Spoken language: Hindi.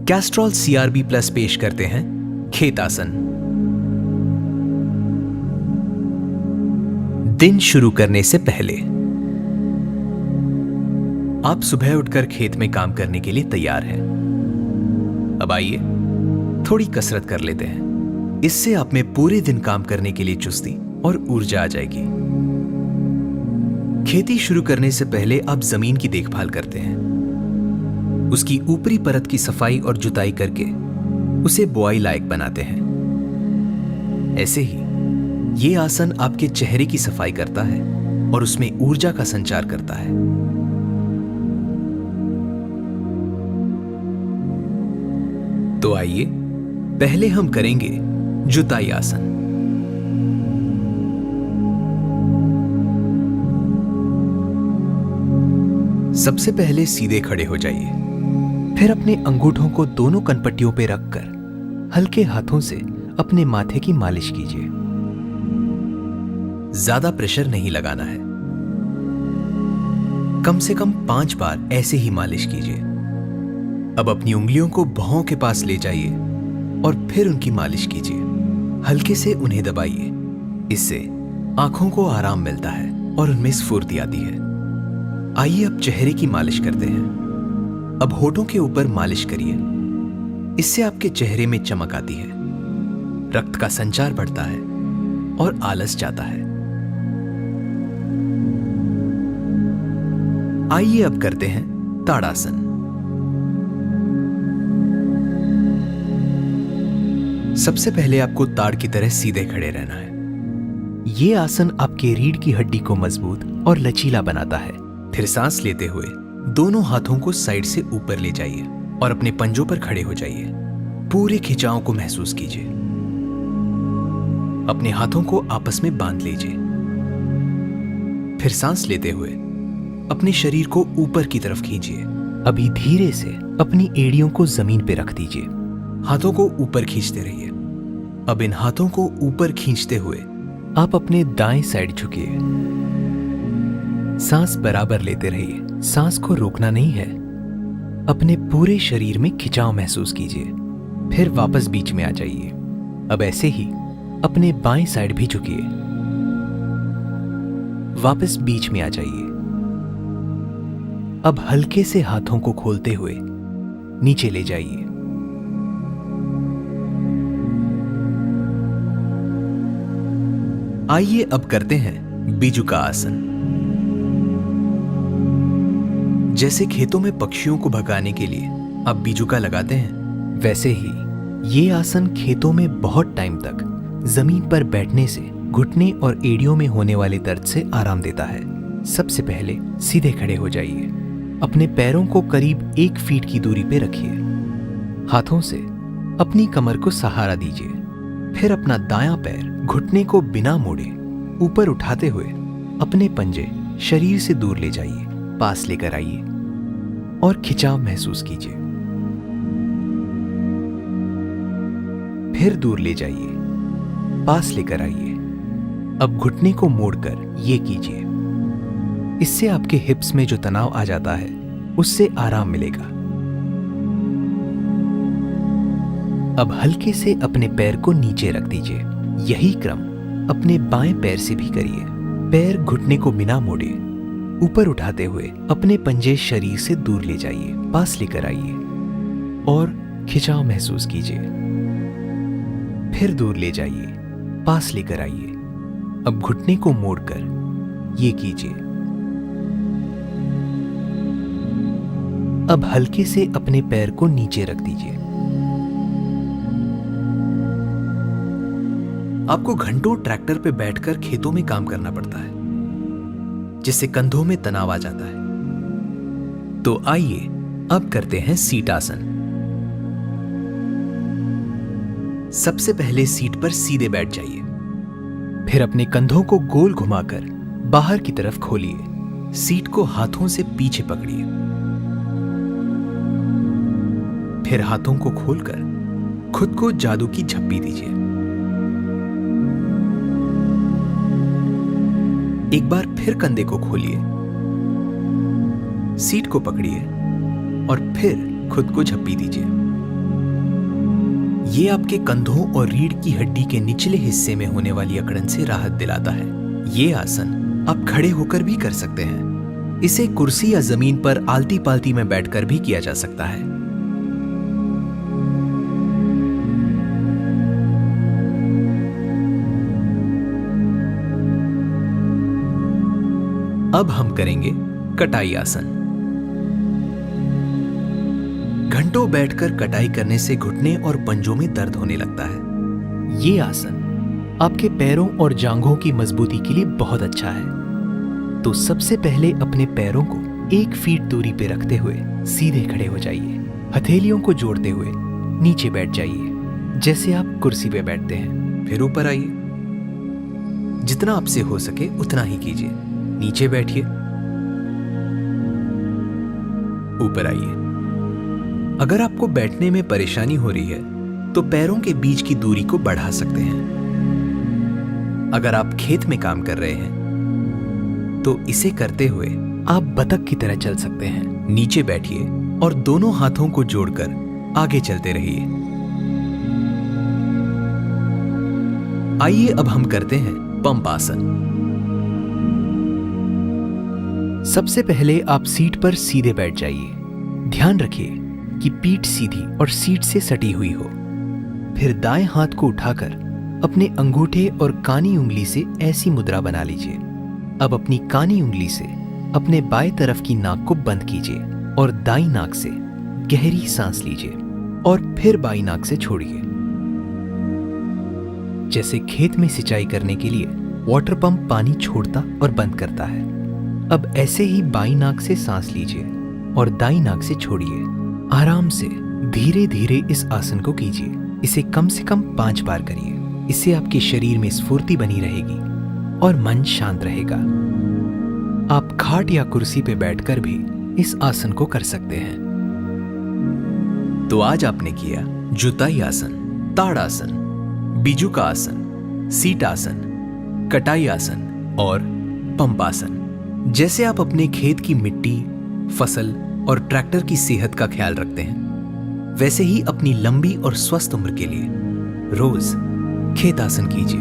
कैस्ट्रॉल CRB प्लस पेश करते हैं खेत आसन। दिन शुरू करने से पहले आप सुबह उठकर खेत में काम करने के लिए तैयार हैं। अब आइए थोड़ी कसरत कर लेते हैं। इससे आप में पूरे दिन काम करने के लिए चुस्ती और ऊर्जा आ जाएगी। खेती शुरू करने से पहले आप जमीन की देखभाल करते हैं। उसकी ऊपरी परत की सफाई और जुताई करके उसे बुआई लायक बनाते हैं। ऐसे ही ये आसन आपके चेहरे की सफाई करता है और उसमें ऊर्जा का संचार करता है। तो आइए पहले हम करेंगे जुताई आसन। सबसे पहले सीधे खड़े हो जाइए। फिर अपने अंगूठों को दोनों कनपट्टियों पर रखकर हल्के हाथों से अपने माथे की मालिश कीजिए। ज्यादा प्रेशर नहीं लगाना है। कम से कम 5 बार ऐसे ही मालिश कीजिए। अब अपनी उंगलियों को भौं के पास ले जाइए और फिर उनकी मालिश कीजिए। हल्के से उन्हें दबाइए। इससे आंखों को आराम मिलता है और उनमें स्फूर्ति आती है। आइए अब चेहरे की मालिश करते हैं। अब होठों के ऊपर मालिश करिए। इससे आपके चेहरे में चमक आती है, रक्त का संचार बढ़ता है और आलस जाता है। आइए अब करते हैं ताड़ासन। सबसे पहले आपको ताड़ की तरह सीधे खड़े रहना है। यह आसन आपके रीढ़ की हड्डी को मजबूत और लचीला बनाता है। फिर सांस लेते हुए दोनों हाथों को साइड से ऊपर ले जाइए और अपने पंजों पर खड़े हो जाइए। पूरे खिंचाव को महसूस कीजिए। अपने हाथों को आपस में बांध लीजिए। फिर सांस लेते हुए अपने शरीर को ऊपर की तरफ खींचिए। अभी धीरे से अपनी एड़ियों को जमीन पर रख दीजिए। हाथों को ऊपर खींचते रहिए। अब इन हाथों को ऊपर खींचते हुए आप अपने दाएं साइड झुकिए। सांस बराबर लेते रहिए। सांस को रोकना नहीं है। अपने पूरे शरीर में खिंचाव महसूस कीजिए। फिर वापस बीच में आ जाइए। अब ऐसे ही अपने बाएं साइड भी झुकिए। वापस बीच में आ जाइए। अब हल्के से हाथों को खोलते हुए नीचे ले जाइए। आइए अब करते हैं बीजुका आसन। जैसे खेतों में पक्षियों को भगाने के लिए आप बीजुका लगाते हैं, वैसे ही ये आसन खेतों में बहुत टाइम तक जमीन पर बैठने से घुटने और एड़ियों में होने वाले दर्द से आराम देता है। सबसे पहले सीधे खड़े हो जाइए। अपने पैरों को करीब 1 फीट की दूरी पे रखिए। हाथों से अपनी कमर को सहारा दीजिए। फिर अपना दायां पैर घुटने को बिना मोड़े ऊपर उठाते हुए अपने पंजे शरीर से दूर ले जाइए। पास लेकर आइए और खिंचाव महसूस कीजिए। फिर दूर ले जाइए। पास लेकर आइए। अब घुटने को मोड़कर ये कीजिए। इससे आपके हिप्स में जो तनाव आ जाता है उससे आराम मिलेगा। अब हल्के से अपने पैर को नीचे रख दीजिए। यही क्रम अपने बाएं पैर से भी करिए। पैर घुटने को बिना मोड़े ऊपर उठाते हुए अपने पंजे शरीर से दूर ले जाइए। पास लेकर आइए और खिंचाव महसूस कीजिए। फिर दूर ले जाइए। पास लेकर आइए। अब घुटने को मोड़कर ये कीजिए। अब हल्के से अपने पैर को नीचे रख दीजिए। आपको घंटों ट्रैक्टर पे बैठकर खेतों में काम करना पड़ता है, जिससे कंधों में तनाव आ जाता है। तो आइए अब करते हैं सीट आसन। सबसे पहले सीट पर सीधे बैठ जाइए। फिर अपने कंधों को गोल घुमाकर बाहर की तरफ खोलिए। सीट को हाथों से पीछे पकड़िए। फिर हाथों को खोलकर खुद को जादू की झप्पी दीजिए। एक बार फिर कंधे को खोलिए, सीट को पकड़िए और फिर खुद को झप्पी दीजिए। ये आपके कंधों और रीढ़ की हड्डी के निचले हिस्से में होने वाली अकड़न से राहत दिलाता है। ये आसन आप खड़े होकर भी कर सकते हैं। इसे कुर्सी या जमीन पर आलती पालती में बैठकर भी किया जा सकता है। अब हम करेंगे कटाई आसन। घंटों बैठकर कटाई करने से घुटने और पंजों में दर्द होने लगता है। ये आसन आपके पैरों और जांघों की मजबूती के लिए बहुत अच्छा है। तो सबसे पहले अपने पैरों को 1 फीट दूरी पे रखते हुए सीधे खड़े हो जाइए। हथेलियों को जोड़ते हुए नीचे बैठ जाइए, जैसे आप कुर्सी पे बैठते हैं। फिर ऊपर आइए। जितना आपसे हो सके उतना ही कीजिए। नीचे बैठिए, ऊपर आइए। अगर आपको बैठने में परेशानी हो रही है तो पैरों के बीच की दूरी को बढ़ा सकते हैं। अगर आप खेत में काम कर रहे हैं तो इसे करते हुए आप बतख की तरह चल सकते हैं। नीचे बैठिए और दोनों हाथों को जोड़कर आगे चलते रहिए। आइए अब हम करते हैं पंप आसन। सबसे पहले आप सीट पर सीधे बैठ जाइए। ध्यान रखिए कि पीठ सीधी और सीट से सटी हुई हो। फिर दाएं हाथ को उठाकर अपने अंगूठे और कानी उंगली से ऐसी मुद्रा बना लीजिए। अब अपनी कानी उंगली से अपने बाएं तरफ की नाक को बंद कीजिए और दाईं नाक से गहरी सांस लीजिए और फिर बाईं नाक से छोड़िए। जैसे खेत में सिंचाई करने के लिए वाटर पंप पानी छोड़ता और बंद करता है, अब ऐसे ही बाईं नाक से सांस लीजिए और दाईं नाक से छोड़िए। आराम से धीरे धीरे इस आसन को कीजिए। इसे कम से कम 5 बार करिए। इससे आपके शरीर में स्फूर्ति बनी रहेगी और मन शांत रहेगा। आप खाट या कुर्सी पे बैठकर भी इस आसन को कर सकते हैं। तो आज आपने किया जुताई आसन, ताड़ आसन, बीजुका आसन, सीट आसन, कटाई आसन और पंप आसन। जैसे आप अपने खेत की मिट्टी, फसल और ट्रैक्टर की सेहत का ख्याल रखते हैं, वैसे ही अपनी लंबी और स्वस्थ उम्र के लिए रोज खेत आसन कीजिए।